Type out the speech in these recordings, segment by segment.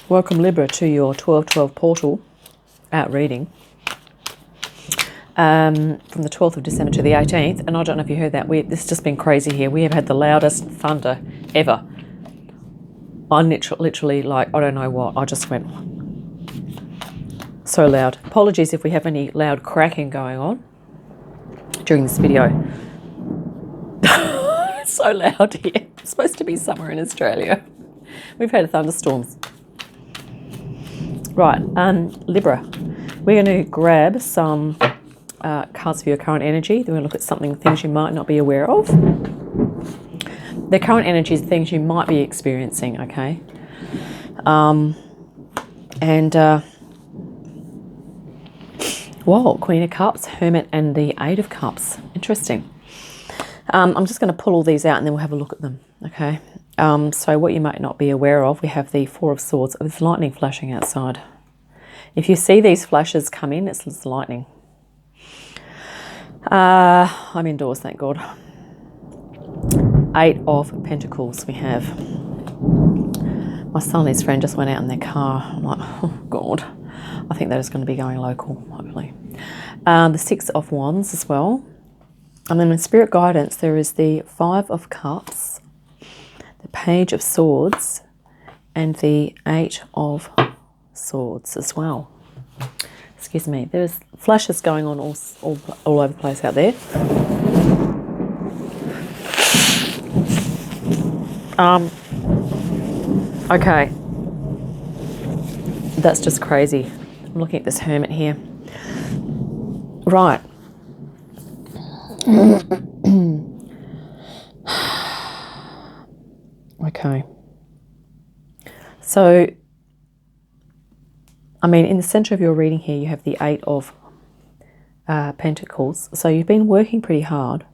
Welcome Libra to your 12/12 portal out reading from the 12th of December to the 18th. And I don't know if you heard that. This has just been crazy here. We have had the loudest thunder ever. I literally, like, I don't know what. I just went so loud. Apologies if we have any loud cracking going on during this video. It's so loud here. It's supposed to be summer in Australia. We've had thunderstorms. Right, Libra. We're going to grab some cards for your current energy. Then we're going to look at things you might not be aware of. The current energy is things you might be experiencing, okay? Whoa, Queen of Cups, Hermit, and the Eight of Cups. Interesting. I'm just going to pull all these out and then we'll have a look at them, okay? So what you might not be aware of, we have the Four of Swords. There's lightning flashing outside. If you see these flashes come in, it's lightning. I'm indoors, thank God. Eight of Pentacles we have. My son and his friend just went out in their car. I'm like, oh God. I think that is going to be going local, hopefully. The Six of Wands as well. And then in Spirit Guidance, there is the Five of Cups, the Page of Swords, and the Eight of Swords as well. Excuse me. There's flashes going on all over the place out there. Okay. That's just crazy. I'm looking at this Hermit here. Right. Okay. So, I mean, in the center of your reading here, you have the Eight of Pentacles. So you've been working pretty hard.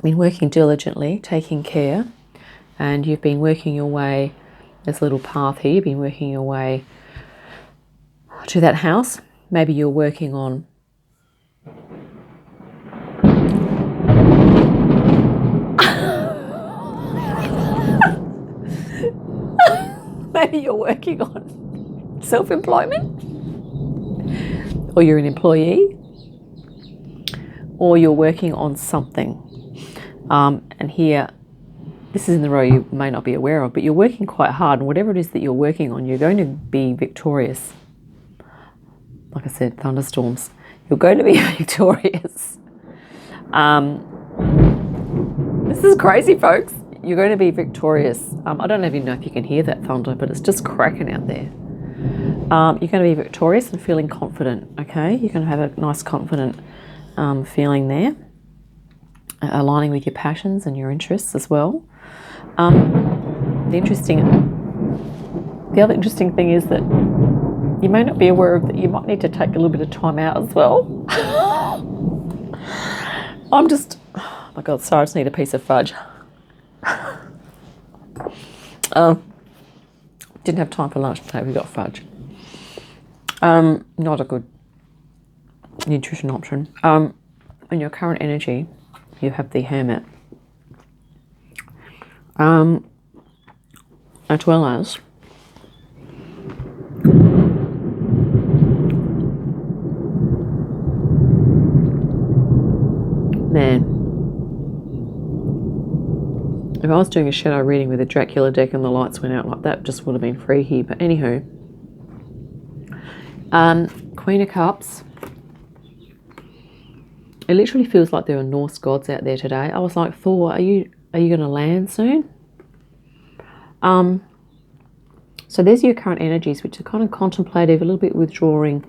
Been working diligently, taking care, and you've been working your way. There's a little path here. You've been working your way to that house. Maybe you're working on maybe you're working on self-employment, or you're an employee, or you're working on something. And here, this is in the row you may not be aware of, but you're working quite hard, and whatever it is that you're working on, you're going to be victorious. Like I said, thunderstorms. You're going to be victorious. This is crazy, folks. You're going to be victorious. I don't even know if you can hear that thunder, but it's just cracking out there. You're going to be victorious and feeling confident, okay? You're going to have a nice, confident feeling there. Aligning with your passions and your interests as well. The other interesting thing is that you may not be aware of that you might need to take a little bit of time out as well. Oh my God, sorry, I just need a piece of fudge. Didn't have time for lunch today, we got fudge. Not a good nutrition option. In your current energy, you have the Hermit. As well as man, if I was doing a shadow reading with a Dracula deck and the lights went out like that, just would have been free here. But anywho, Queen of Cups. It literally feels like there are Norse gods out there today. I was like, Thor, are you going to land soon? So there's your current energies, which are kind of contemplative, a little bit withdrawing,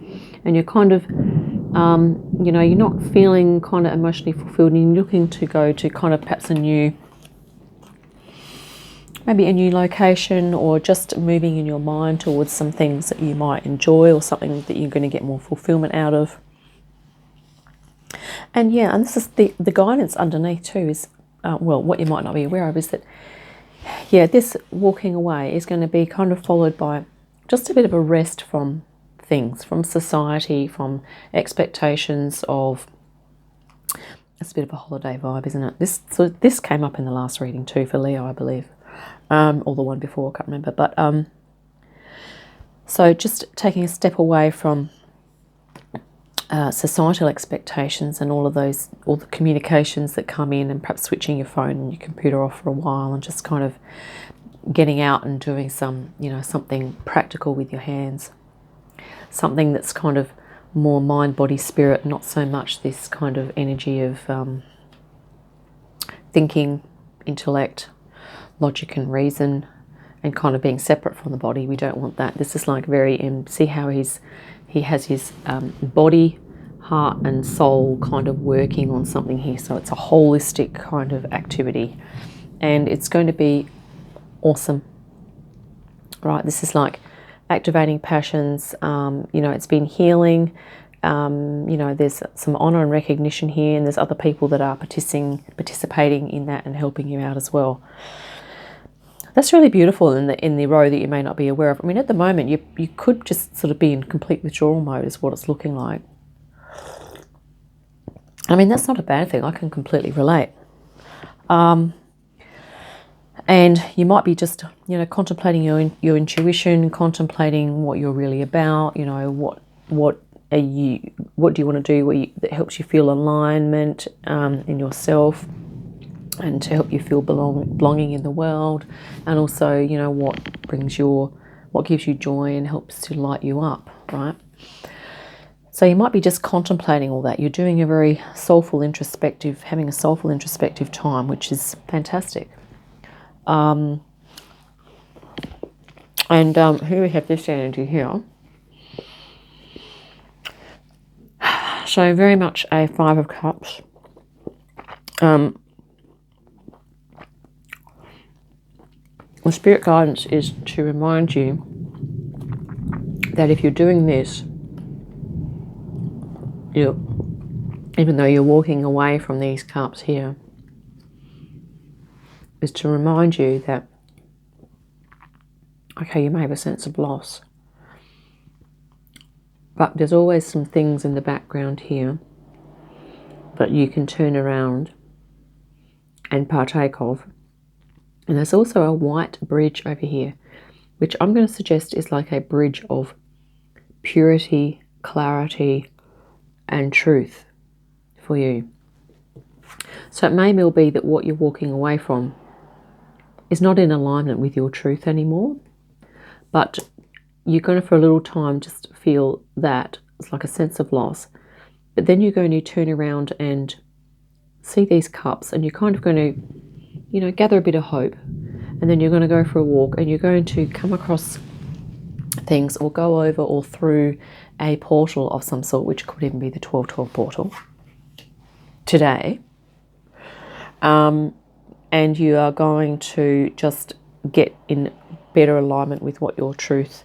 and you're kind of, you're not feeling kind of emotionally fulfilled, and you're looking to go to kind of perhaps maybe a new location, or just moving in your mind towards some things that you might enjoy, or something that you're going to get more fulfillment out of. And yeah, and this is the guidance underneath too is, what you might not be aware of is that, yeah, this walking away is going to be kind of followed by just a bit of a rest from things, from society, from expectations of, it's a bit of a holiday vibe, isn't it? This came up in the last reading too for Leo, I believe. or the one before, I can't remember. But so just taking a step away from societal expectations and all the communications that come in, and perhaps switching your phone and your computer off for a while, and just kind of getting out and doing some, something practical with your hands, something that's kind of more mind, body, spirit, not so much this kind of energy of thinking, intellect, logic and reason, and kind of being separate from the body. We don't want that. This is like very, see how he has his body, heart and soul kind of working on something here. So it's a holistic kind of activity, and it's going to be awesome, right? This is like activating passions. It's been healing. There's some honor and recognition here, and there's other people that are participating in that and helping you out as well. That's really beautiful in the row that you may not be aware of. I mean, at the moment, you could just sort of be in complete withdrawal mode is what it's looking like. I mean, that's not a bad thing. I can completely relate. And you might be just, contemplating your intuition, contemplating what you're really about. What do you want to do that helps you feel alignment in yourself, and to help you feel belonging in the world, and also, what gives you joy and helps to light you up, right? So you might be just contemplating all that. You're doing a very having a soulful introspective time, which is fantastic. And here we have this energy here. So very much a Five of Cups. The spirit guidance is to remind you that if you're doing this, even though you're walking away from these cups here, is to remind you that, okay, you may have a sense of loss, but there's always some things in the background here that you can turn around and partake of. And there's also a white bridge over here, which I'm going to suggest is like a bridge of purity, clarity, and truth for you. So it may well be that what you're walking away from is not in alignment with your truth anymore, but you're going to, for a little time, just feel that it's like a sense of loss. But then you're going to turn around and see these cups, and you're kind of going to, gather a bit of hope, and then you're going to go for a walk, and you're going to come across things or go over or through a portal of some sort, which could even be the 1212 portal today. And you are going to just get in better alignment with what your truth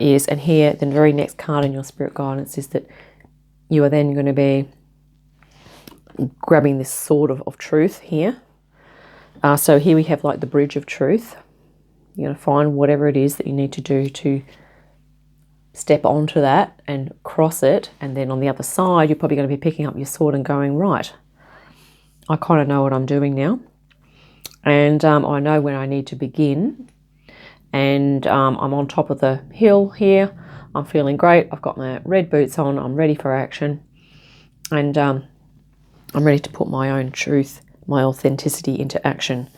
is. And here, the very next card in your spirit guidance is that you are then going to be grabbing this sword of truth here. So here we have like the bridge of truth. You're going to find whatever it is that you need to do to step onto that and cross it. And then on the other side, you're probably going to be picking up your sword and going, right, I kind of know what I'm doing now. And I know when I need to begin. And I'm on top of the hill here. I'm feeling great. I've got my red boots on. I'm ready for action. And I'm ready to put my own truth, my authenticity into action.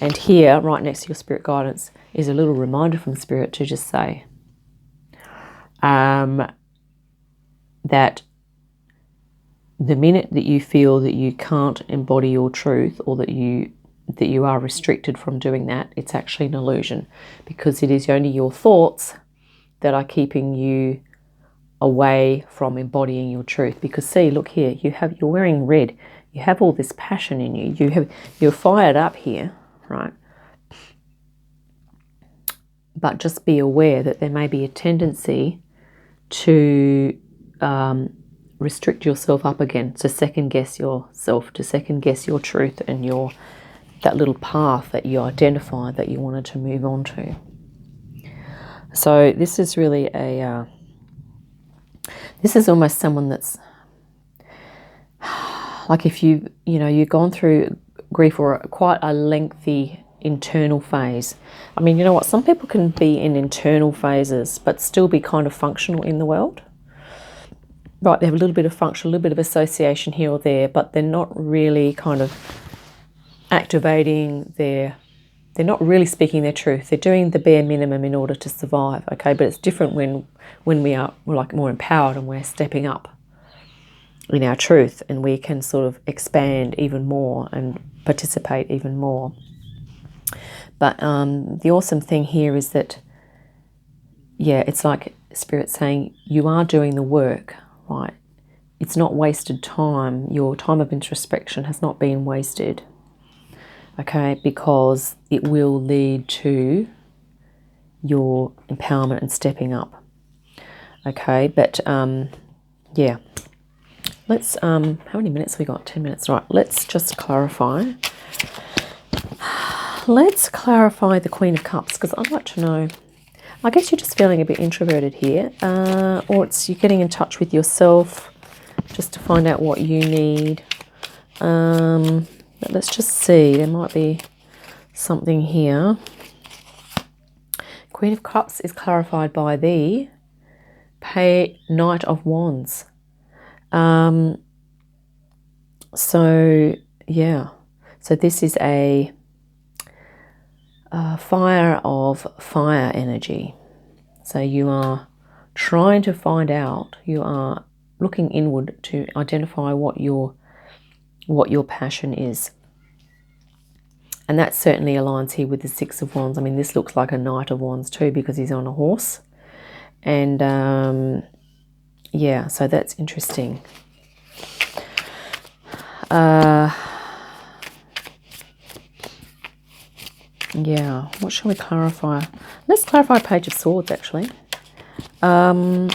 And here, right next to your spirit guidance, is a little reminder from Spirit to just say that the minute that you feel that you can't embody your truth, or that you are restricted from doing that, it's actually an illusion, because it is only your thoughts that are keeping you away from embodying your truth. Because see, look here, you're wearing red. You have all this passion in you. You're fired up here, right? But just be aware that there may be a tendency to restrict yourself up again, to second guess yourself, to second guess your truth and that little path that you identified that you wanted to move on to. So this is really this is almost someone that's like, if you've gone through grief or quite a lengthy internal phase. I mean, you know what? Some people can be in internal phases, but still be kind of functional in the world. Right, they have a little bit of function, a little bit of association here or there, but they're not really kind of activating they're not really speaking their truth. They're doing the bare minimum in order to survive, okay? But it's different when we're like more empowered and we're stepping up in our truth, and we can sort of expand even more and participate even more. But the awesome thing here is that, yeah, it's like Spirit saying you are doing the work, right? It's not wasted time. Your time of introspection has not been wasted, okay? Because it will lead to your empowerment and stepping up, okay? But yeah, let's how many minutes have we got? 10 minutes, right? Let's just clarify. Let's clarify the Queen of Cups, because I'd like to know, I guess you're just feeling a bit introverted here, or it's you're getting in touch with yourself just to find out what you need. But let's just see, there might be something here. Queen of Cups is clarified by the Knight of Wands. So yeah, so this is a fire of fire energy. So you are trying to find out, you are looking inward to identify what your passion is. And that certainly aligns here with the Six of Wands. I mean, this looks like a Knight of Wands too, because he's on a horse. And yeah, so that's interesting. Yeah, what shall we clarify? Let's clarify Page of Swords, actually. Yeah,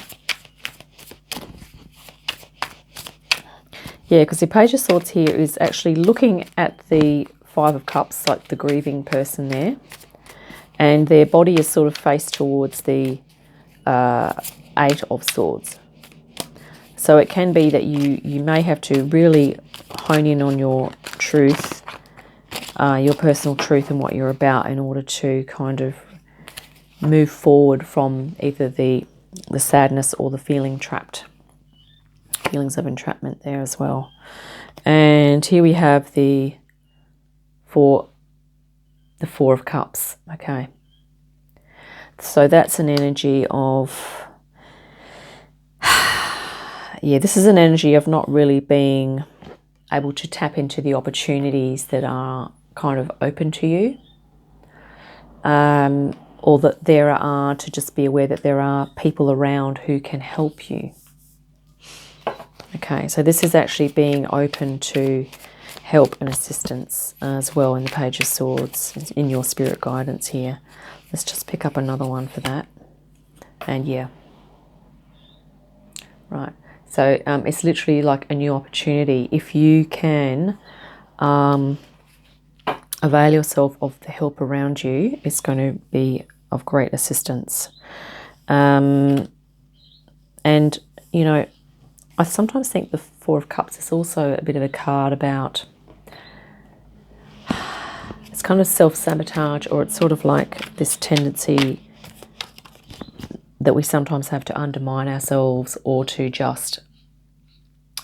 because the Page of Swords here is actually looking at the Five of Cups, like the grieving person there. And their body is sort of faced towards the Eight of Swords. So it can be that you may have to really hone in on your truth, your personal truth and what you're about, in order to kind of move forward from either the sadness or the feelings of entrapment there as well. And here we have the Four of Cups. Okay, so that's an energy of, yeah, this is an energy of not really being able to tap into the opportunities that are kind of open to you, or that there are, to just be aware that there are people around who can help you. Okay, so this is actually being open to help and assistance as well in the Page of Swords, in your spirit guidance here. Let's just pick up another one for that. And yeah, right. So it's literally like a new opportunity. If you can avail yourself of the help around you, it's going to be of great assistance. And, you know, I sometimes think the Four of Cups is also a bit of a card about, it's kind of self-sabotage, or it's sort of like this tendency that we sometimes have to undermine ourselves, or to just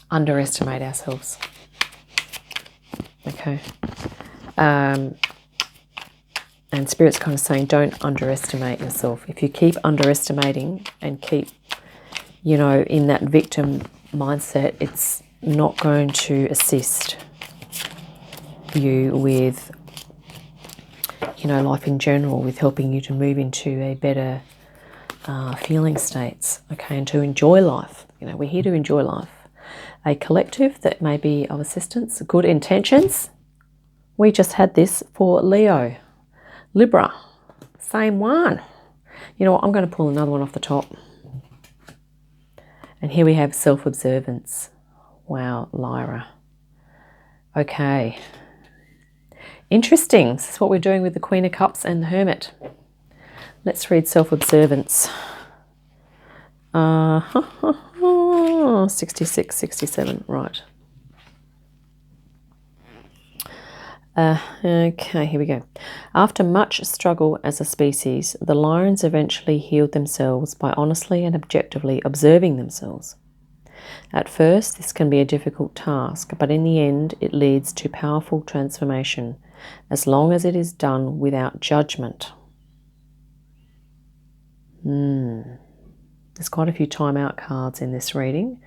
underestimate ourselves. Okay. And Spirit's kind of saying, don't underestimate yourself. If you keep underestimating and keep, you know, in that victim mindset, it's not going to assist you with, you know, life in general, with helping you to move into a better feeling states, okay, and to enjoy life. You know, we're here to enjoy life. A collective that may be of assistance, good intentions. We just had this for Leo. Libra, same one. You know what, I'm going to pull another one off the top. And here we have self-observance. Wow, Lyra. Okay. Interesting. This is what we're doing with the Queen of Cups and the Hermit. Let's read self-observance. 66, 67, right. Okay, here we go. After much struggle as a species, the Lyrans eventually healed themselves by honestly and objectively observing themselves. At first, this can be a difficult task, but in the end, it leads to powerful transformation, as long as it is done without judgment. There's quite a few time-out cards in this reading,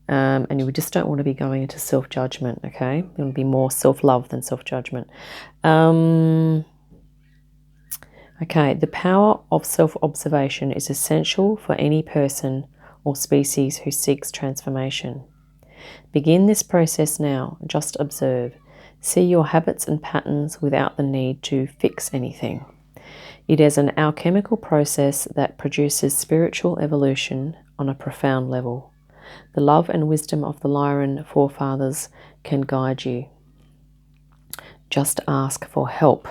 and you just don't want to be going into self-judgment, okay? You want to be more self-love than self-judgment. Okay, the power of self-observation is essential for any person or species who seeks transformation. Begin this process now. Just observe. See your habits and patterns without the need to fix anything. It is an alchemical process that produces spiritual evolution on a profound level. The love and wisdom of the Lyran forefathers can guide you. Just ask for help.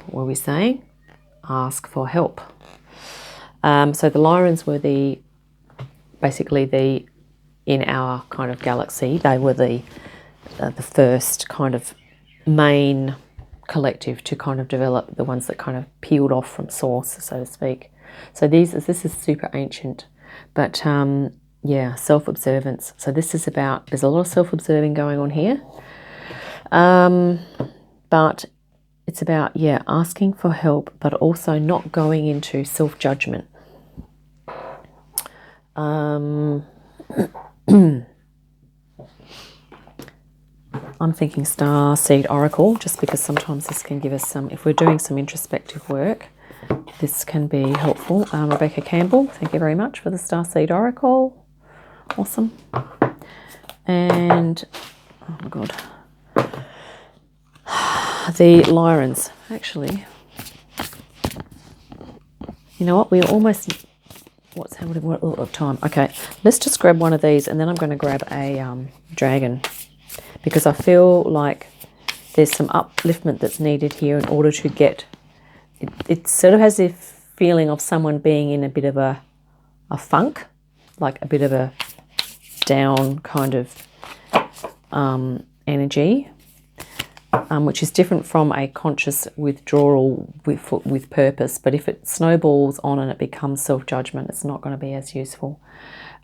What are we saying? Ask for help. So the Lyrans were basically in our kind of galaxy, they were the first kind of main collective to kind of develop, the ones that kind of peeled off from source, so to speak. So this is super ancient, but yeah, self-observance. So this is about, there's a lot of self-observing going on here, but it's about, yeah, asking for help, but also not going into self-judgment. I'm thinking Starseed Oracle, just because sometimes this can give us some, if we're doing some introspective work, this can be helpful. Rebecca Campbell, thank you very much for the Starseed Oracle. Awesome. And, oh my God, the Lyrans. Actually, you know what, we almost, what's happening, what a lot of time. Okay, let's just grab one of these, and then I'm going to grab a dragon, because I feel like there's some upliftment that's needed here in order to get, it sort of has a feeling of someone being in a bit of a funk, like a bit of a down kind of energy, which is different from a conscious withdrawal with purpose. But if it snowballs on and it becomes self-judgment, it's not going to be as useful.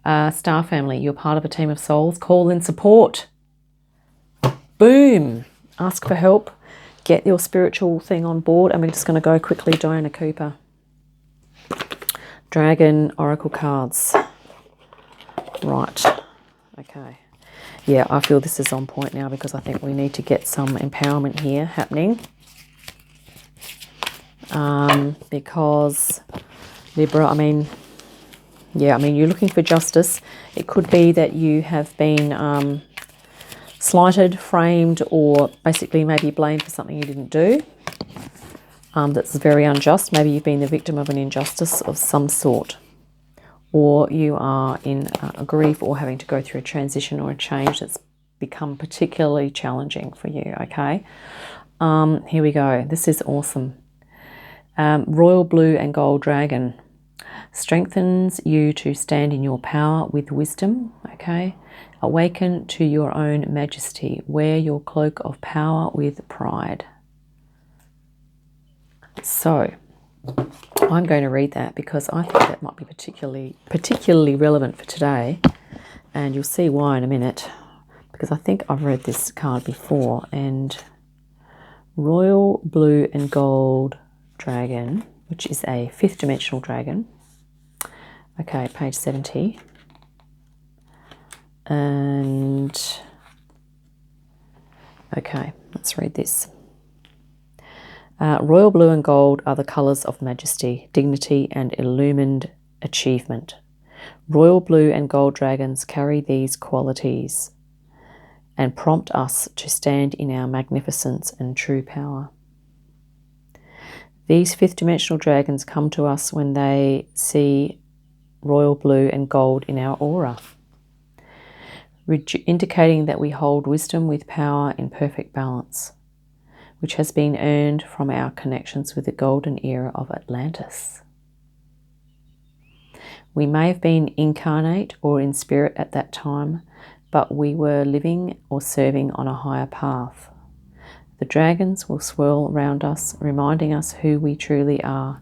Star family, you're part of a team of souls. Call in support. Boom. Ask for help. Get your spiritual thing on board. And we're just going to go quickly. Diana Cooper. Dragon Oracle cards. Right. Okay. Yeah, I feel this is on point now, because I think we need to get some empowerment here happening. Because Libra, I mean, yeah, I mean, you're looking for justice. It could be that you have been slighted, framed, or basically maybe blamed for something you didn't do. That's very unjust. Maybe you've been the victim of an injustice of some sort, or you are in grief or having to go through a transition or a change that's become particularly challenging for you, okay? Here we go. This is awesome. Royal Blue and Gold Dragon strengthens you to stand in your power with wisdom, okay? Awaken to your own majesty. Wear your cloak of power with pride. So, I'm going to read that because I think that might be particularly relevant for today, and you'll see why in a minute, because I think I've read this card before. And Royal Blue and Gold Dragon, which is a 5th dimensional dragon. Okay, page 70. And okay, let's read this. Royal blue and gold are the colours of majesty, dignity, and illumined achievement. Royal blue and gold dragons carry these qualities and prompt us to stand in our magnificence and true power. These 5th dimensional dragons come to us when they see royal blue and gold in our aura, indicating that we hold wisdom with power in perfect balance, which has been earned from our connections with the golden era of Atlantis. We may have been incarnate or in spirit at that time, but we were living or serving on a higher path. The dragons will swirl around us, reminding us who we truly are,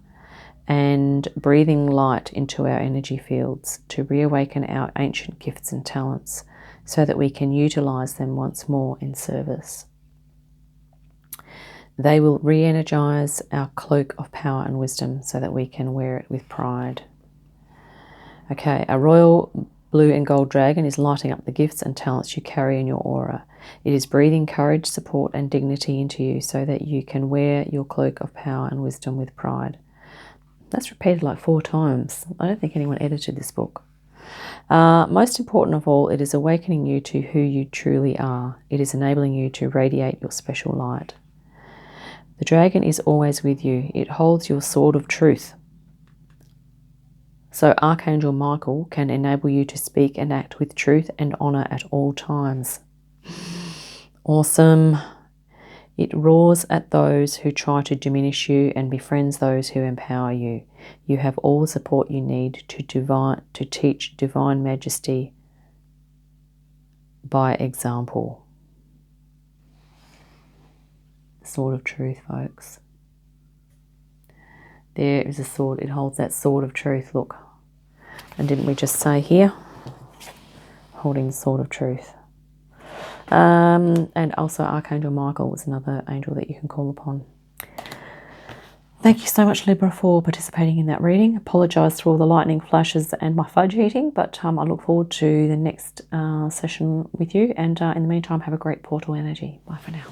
and breathing light into our energy fields to reawaken our ancient gifts and talents so that we can utilize them once more in service. They will re-energize our cloak of power and wisdom so that we can wear it with pride. Okay, a royal blue and gold dragon is lighting up the gifts and talents you carry in your aura. It is breathing courage, support, and dignity into you so that you can wear your cloak of power and wisdom with pride. That's repeated like 4 times. I don't think anyone edited this book. Most important of all, it is awakening you to who you truly are. It is enabling you to radiate your special light. The dragon is always with you. It holds your sword of truth. So Archangel Michael can enable you to speak and act with truth and honor at all times. Awesome. It roars at those who try to diminish you and befriends those who empower you. You have all the support you need to teach divine majesty by example. Sword of truth, folks. There is a sword. It holds that sword of truth. Look. And didn't we just say here? Holding the sword of truth. And also Archangel Michael was another angel that you can call upon. Thank you so much, Libra, for participating in that reading. Apologise for all the lightning flashes and my fudge eating, but I look forward to the next session with you. And in the meantime, have a great portal energy. Bye for now.